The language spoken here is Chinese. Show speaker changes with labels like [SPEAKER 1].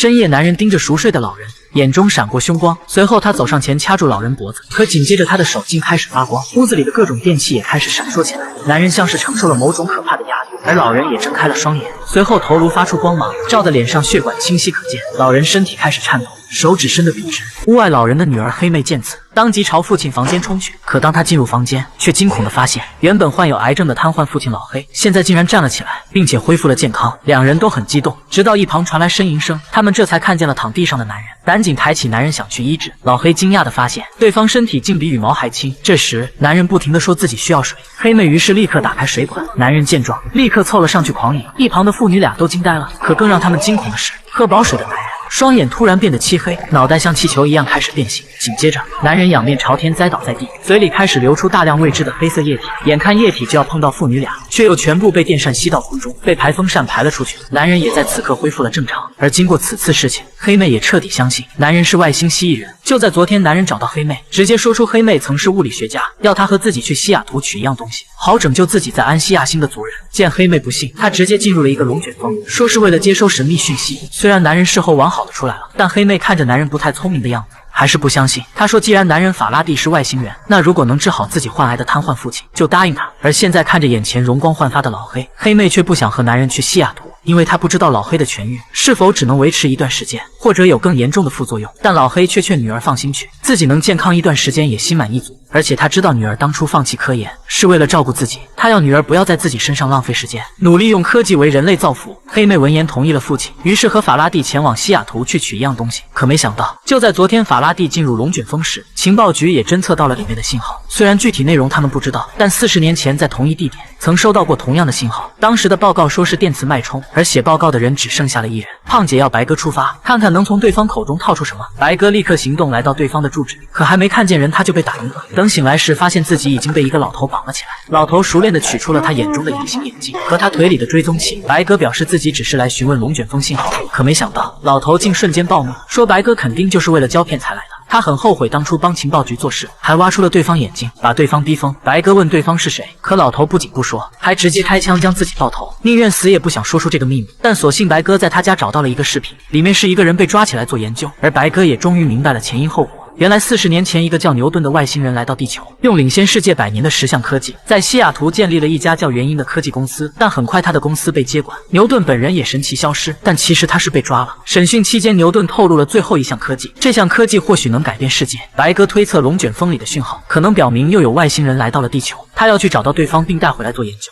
[SPEAKER 1] 深夜，男人盯着熟睡的老人，眼中闪过凶光。随后，他走上前掐住老人脖子，可紧接着他的手竟开始发光，屋子里的各种电器也开始闪烁起来。男人像是承受了某种可怕的压力，而老人也睁开了双眼。随后，头颅发出光芒，照得脸上血管清晰可见。老人身体开始颤抖，手指伸得笔直。屋外，老人的女儿黑妹见此，当即朝父亲房间冲去。可当她进入房间，却惊恐地发现，原本患有癌症的瘫痪父亲老黑，现在竟然站了起来，并且恢复了健康。两人都很激动，直到一旁传来呻吟声，他们这才看见了躺地上的男人，赶紧抬起男人想去医治。老黑惊讶地发现，对方身体竟比羽毛还轻。这时，男人不停地说自己需要水，黑妹于是立刻打开水管。男人见状，立刻凑了上去狂饮。一旁的父女俩都惊呆了。可更让他们惊恐的是，喝饱水的男人双眼突然变得漆黑，脑袋像气球一样开始变形。紧接着，男人仰面朝天栽倒在地，嘴里开始流出大量未知的黑色液体。眼看液体就要碰到父女俩，却又全部被电扇吸到空中，被排风扇排了出去。男人也在此刻恢复了正常。而经过此次事情，黑妹也彻底相信男人是外星蜥蜴人。就在昨天，男人找到黑妹，直接说出黑妹曾是物理学家，要她和自己去西雅图取一样东西，好拯救自己在安西亚星的族人。见黑妹不信，他直接进入了一个龙卷风，说是为了接收神秘讯息。虽然男人事后往好的出来了，但黑妹看着男人不太聪明的样子，还是不相信。他说既然男人法拉第是外星人，那如果能治好自己患癌的瘫痪父亲，就答应他。而现在看着眼前容光焕发的老黑，黑妹却不想和男人去西雅图，因为她不知道老黑的痊愈是否只能维持一段时间，或者有更严重的副作用。但老黑却劝女儿放心去，自己能健康一段时间也心满意足。而且他知道女儿当初放弃科研是为了照顾自己，他要女儿不要在自己身上浪费时间，努力用科技为人类造福。黑妹闻言同意了父亲，于是和法拉第前往西雅图去取一样东西。可没想到，就在昨天法拉第进入龙卷风时，情报局也侦测到了里面的信号。虽然具体内容他们不知道，但40年前在同一地点曾收到过同样的信号。当时的报告说是电磁脉冲，而写报告的人只剩下了一人。胖姐要白哥出发，看看能从对方口中套出什么。白哥立刻行动，来到对方的住址，可还没看见人，他就被打晕了。等醒来时，发现自己已经被一个老头绑了起来。老头熟练地取出了他眼中的隐形眼镜和他腿里的追踪器。白哥表示自己只是来询问龙卷风信号，可没想到老头竟瞬间暴怒，说白哥肯定就是为了胶片才来的。他很后悔当初帮情报局做事，还挖出了对方眼睛，把对方逼疯。白哥问对方是谁，可老头不仅不说，还直接开枪将自己爆头，宁愿死也不想说出这个秘密。但所幸白哥在他家找到了一个视频，里面是一个人被抓起来做研究，而白哥也终于明白了前因后果。原来40年前，一个叫牛顿的外星人来到地球，用领先世界100年的10项科技，在西雅图建立了一家叫元婴的科技公司。但很快他的公司被接管，牛顿本人也神奇消失。但其实他是被抓了。审讯期间，牛顿透露了最后一项科技，这项科技或许能改变世界。白哥推测龙卷风里的讯号可能表明又有外星人来到了地球，他要去找到对方并带回来做研究。